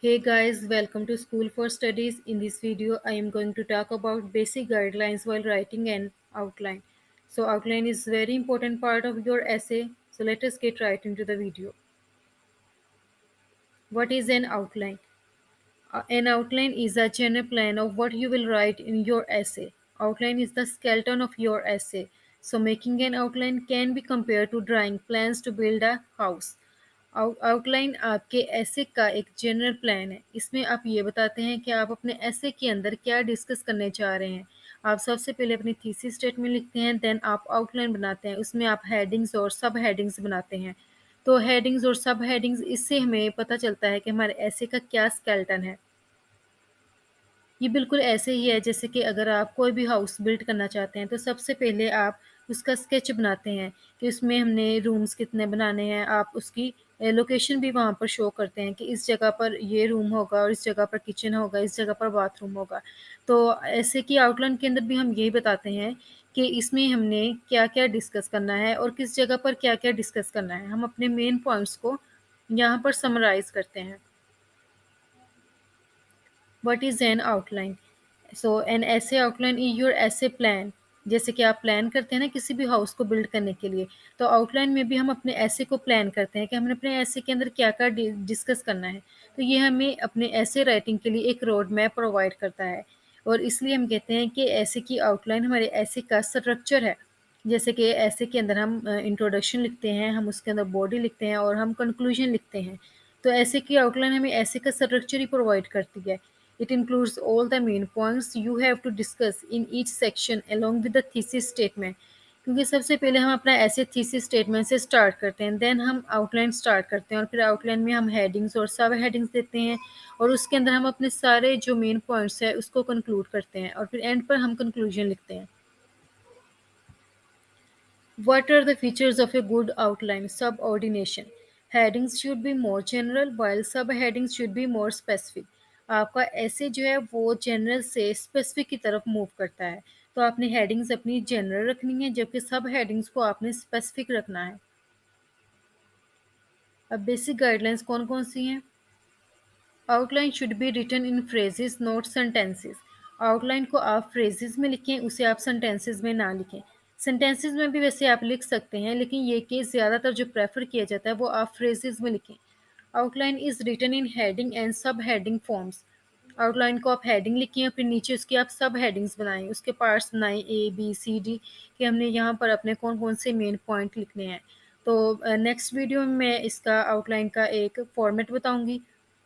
Hey guys, welcome to School for Studies. In this video, I am going to talk about basic guidelines while writing an outline. So outline is very important part of your essay. So let us get right into the video. What is an outline? An outline is a general plan of what you will write in your essay. Outline is the skeleton of your essay. So making an outline can be compared to drawing plans to build a house. Outline आपके ऐसे का एक general plan है। इसमें आप ये बताते हैं कि आप अपने ऐसे के अंदर क्या डिस्कस करने चाह रहे हैं। आप सबसे पहले अपनी थीसिस स्टेटमेंट लिखते हैं, देन आप आउटलाइन बनाते हैं। उसमें आप हेडिंग्स और सब हेडिंग्स बनाते हैं। तो हेडिंग्स और सब हेडिंग्स इससे हमें पता चलता है कि हमारे ऐसे का क्या स्केलेटन है। ये बिल्कुल ऐसे ही है जैसे कि अगर आप कोई भी हाउस बिल्ड करना चाहते हैं तो सबसे पहले आप उसका स्केच बनाते हैं कि उसमें हमने रूम्स कितने बनाने हैं। आप उसकी लोकेशन भी वहाँ पर शो करते हैं कि इस जगह पर ये रूम होगा और इस जगह पर किचन होगा, इस जगह पर बाथरूम होगा। तो ऐसे की आउटलाइन के अंदर भी हम यही बताते हैं कि इसमें हमने क्या-क्या डिस्कस करना है और किस जगह पर क्या-क्या डिस्कस करना है। हम अपने मेन पॉइंट्स को यहाँ पर समराइज़ करते हैं। What is an outline? So an essay outline is your essay plan. जैसे कि आप प्लान करते हैं ना किसी भी हाउस को बिल्ड करने के लिए, तो आउटलाइन में भी हम अपने ऐसे को प्लान करते हैं कि हमने अपने ऐसे के अंदर क्या क्या डिस्कस करना है। तो ये हमें अपने ऐसे राइटिंग के लिए एक रोड मैप प्रोवाइड करता है। और इसलिए हम कहते हैं कि ऐसे की आउटलाइन हमारे ऐसे का स्ट्रक्चर है। जैसे कि ऐसे के अंदर हम इंट्रोडक्शन लिखते हैं, हम उसके अंदर बॉडी लिखते हैं और हम कंक्लूजन लिखते हैं। तो ऐसे की आउटलाइन हमें ऐसे का स्ट्रक्चर ही प्रोवाइड करती है। It includes all the main points you have to discuss in each section along with the thesis statement. क्योंकि सबसे पहले हम अपना ऐसे थीसिस स्टेटमेंट से स्टार्ट करते हैं, देन हम आउटलाइन स्टार्ट करते हैं और फिर आउटलाइन में हम हेडिंग्स और सब हेडिंग्स देते हैं और उसके अंदर हम अपने सारे जो मेन पॉइंट्स है उसको कंक्लूड करते हैं और फिर एंड पर हम कंक्लूजन लिखते हैं। What are the features of a good outline? Subordination. Headings should be more general while subheadings should be more specific. आपका ऐसे जो है वो जनरल से स्पेसिफिक की तरफ मूव करता है। तो आपने हेडिंग्स अपनी जनरल रखनी है जबकि सब हेडिंग्स को आपने स्पेसिफिक रखना है। अब बेसिक गाइडलाइंस कौन कौन सी हैं? Outline should be written in phrases not sentences. Outline को आप फ्रेजेस में लिखें, उसे आप सेंटेंसेस में ना लिखें। सेंटेंसेस में भी वैसे आप लिख सकते हैं, लेकिन ये केस ज़्यादातर जो प्रेफर किया जाता है वो आप फ्रेजेस में लिखें। Outline is written in heading and sub heading forms. Outline को आप हेडिंग लिखिए और फिर नीचे उसकी आप सब हेडिंग्स बनाएं, उसके पार्ट्स बनाएं A B C D कि हमने यहाँ पर अपने कौन कौन से मेन पॉइंट लिखने हैं। तो नेक्स्ट वीडियो में मैं इसका आउटलाइन का एक फॉर्मेट बताऊंगी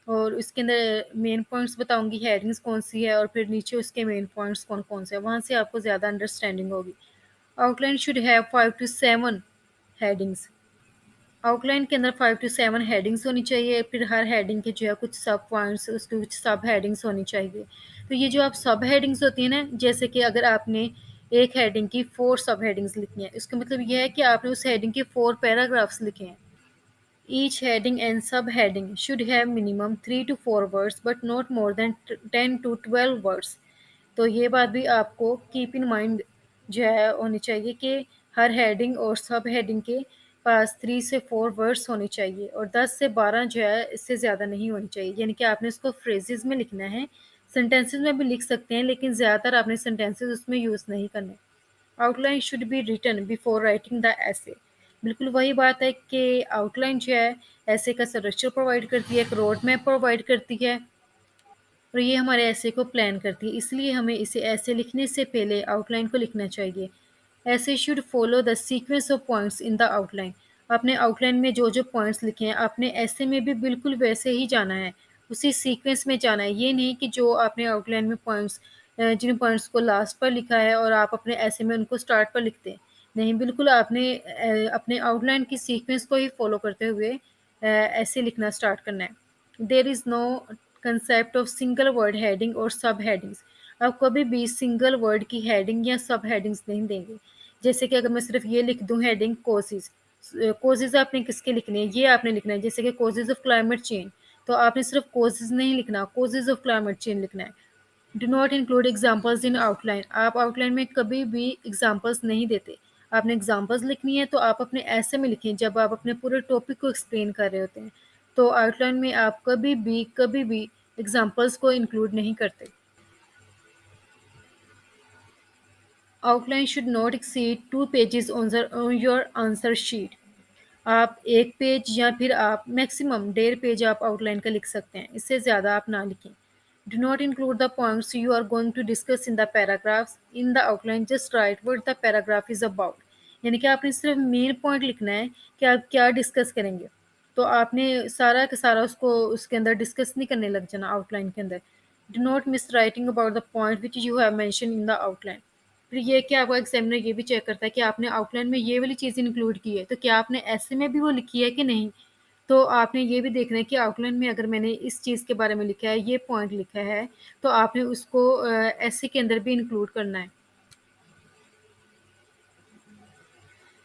और इसके अंदर मेन पॉइंट्स बताऊंगी, हेडिंग्स कौन सी है और फिर नीचे उसके मेन पॉइंट्स कौन कौन से हैं, वहाँ से आपको ज़्यादा अंडरस्टैंडिंग होगी। Outline should have 5 to 7 headings. Outline के अंदर 5 to 7 हेडिंग्स होनी चाहिए, फिर हर हेडिंग के जो है कुछ सब पॉइंट्स, उसके कुछ सब हेडिंग्स होनी चाहिए। तो ये जो आप सब हेडिंग्स होती हैं ना, जैसे कि अगर आपने एक हेडिंग की 4 सब हेडिंग्स लिखी हैं, इसका मतलब ये है कि आपने उस हेडिंग के 4 पैराग्राफ्स लिखे हैं। Each heading and subheading should have minimum 3 to 4 words but not more than 10 to 12 words. तो ये बात भी आपको कीप इन माइंड जो है होनी चाहिए कि हर हेडिंग और सब हेडिंग के पास 3 से 4 वर्ड्स होने चाहिए और 10 से 12 जो है इससे ज़्यादा नहीं होनी चाहिए। यानी कि आपने इसको फ्रेजेस में लिखना है। सेंटेंसेस में भी लिख सकते हैं, लेकिन ज़्यादातर आपने सेंटेंसेस उसमें यूज़ नहीं करने। Outline should be written before writing the essay. बिल्कुल वही बात है कि आउटलाइन जो है ऐसे का स्ट्रक्चर प्रोवाइड करती है, एक रोड मैप प्रोवाइड करती है और ये हमारे ऐसे को प्लान करती है। इसलिए हमें इसे ऐसे लिखने से पहले आउटलाइन को लिखना चाहिए। ऐसे should follow the sequence of points in the outline. आपने आउटलाइन में जो जो पॉइंट्स लिखे हैं आपने ऐसे में भी बिल्कुल वैसे ही जाना है, उसी सीक्वेंस में जाना है। ये नहीं कि जो आपने आउटलाइन में पॉइंट्स जिन पॉइंट्स को लास्ट पर लिखा है और आप अपने ऐसे में उनको स्टार्ट पर लिखते हैं। नहीं, बिल्कुल आपने अपने आउटलाइन की सीक्वेंस को ही फॉलो करते हुए ऐसे लिखना स्टार्ट करना है। There is no concept of single word heading और सब हेडिंग्स। आप कभी भी सिंगल वर्ड की हेडिंग या सब हेडिंग्स नहीं देंगे। जैसे कि अगर मैं सिर्फ ये लिख दूं हेडिंग कोजेज, कोजेज आपने किसके लिखने हैं, ये आपने लिखना है। जैसे कि कोजेज ऑफ क्लाइमेट चेंज, तो आपने सिर्फ कोजेज नहीं लिखना, कोजेज ऑफ क्लाइमेट चेंज लिखना है। Do not include examples in outline. आप आउटलाइन में कभी भी एग्जाम्पल्स नहीं देते। आपने एग्जाम्पल्स लिखनी है तो आप अपने ऐसे में लिखें जब आप अपने पूरे टॉपिक को एक्सप्लेन कर रहे होते हैं। तो आउटलाइन में आप कभी भी एग्जाम्पल्स को इंक्लूड नहीं करते। Outline should not exceed 2 pages on your answer sheet. आप 1 पेज या फिर आप मैक्सिमम 1.5 पेज आप आउटलाइन का लिख सकते हैं, इससे ज़्यादा आप ना लिखें। Do not include the points you are going to discuss in the paragraphs in the outline, just write what the paragraph is about. यानी कि आपने सिर्फ मेन पॉइंट लिखना है कि आप क्या डिस्कस करेंगे। तो आपने सारा का सारा उसको उसके अंदर डिस्कस नहीं करने लग जाना आउटलाइन के अंदर। Do not miss writing about the point which you have mention in the outline. फिर ये कि आपका एग्जामिनर ये भी चेक करता है कि आपने आउटलाइन में ये वाली चीज़ इंक्लूड की है, तो क्या आपने ऐसे में भी वो लिखी है कि नहीं। तो आपने ये भी देखना है कि आउटलाइन में अगर मैंने इस चीज़ के बारे में लिखा है, ये पॉइंट लिखा है, तो आपने उसको ऐसे के अंदर भी इंक्लूड करना है।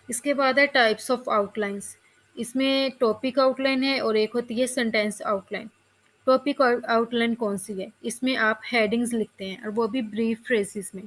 इसके बाद है टाइप्स ऑफ आउटलाइंस। इसमें टॉपिक आउटलाइन है और एक होती है सेंटेंस आउटलाइन। टॉपिक आउटलाइन कौन सी है? इसमें आप हेडिंग्स लिखते हैं और वो भी ब्रीफ फ्रेजेस में।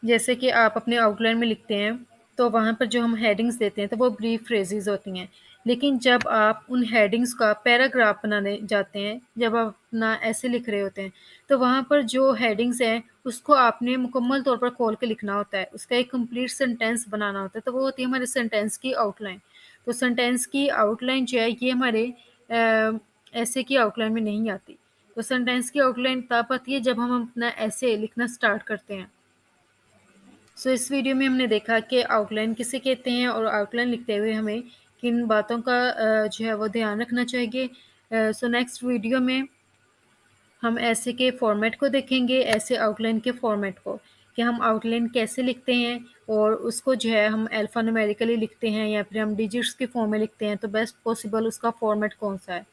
जैसे कि आप अपने आउटलाइन में लिखते हैं, तो वहाँ पर जो हम हेडिंग्स देते हैं तो वो ब्रीफ फ्रेजेस होती हैं। लेकिन जब आप उन हेडिंग्स का पैराग्राफ बनाने जाते हैं, जब आप अपना ऐसे लिख रहे होते हैं, तो वहाँ पर जो हेडिंग्स हैं उसको आपने मुकम्मल तौर पर खोल के लिखना होता है, उसका एक कंप्लीट सेंटेंस बनाना होता है, तो वो होती है हमारे सेंटेंस की आउटलाइन। तो सेंटेंस की आउटलाइन जो है ये हमारे ऐसे की आउटलाइन में नहीं आती। तो सेंटेंस की आउटलाइन तब आती है जब हम अपना ऐसे लिखना स्टार्ट करते हैं। सो इस वीडियो में हमने देखा कि आउटलाइन किसे कहते हैं और आउटलाइन लिखते हुए हमें किन बातों का जो है वो ध्यान रखना चाहिए। सो नेक्स्ट वीडियो में हम ऐसे के फॉर्मेट को देखेंगे, ऐसे आउटलाइन के फॉर्मेट को, कि हम आउटलाइन कैसे लिखते हैं और उसको जो है हम अल्फ़ान्यूमेरिकली लिखते हैं या फिर हम डिजिट्स के फॉर्म में लिखते हैं, तो बेस्ट पॉसिबल उसका फॉर्मेट कौन सा है।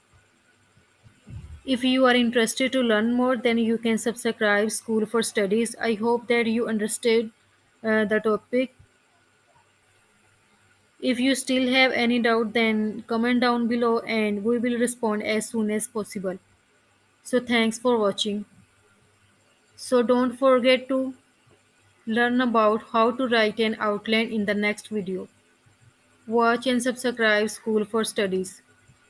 If you are interested to learn more, then you can subscribe School for Studies. I hope that you understood the topic. If you still have any doubt, then comment down below and we will respond as soon as possible. So thanks for watching. So don't forget to learn about how to write an outline in the next video. Watch and subscribe School for Studies.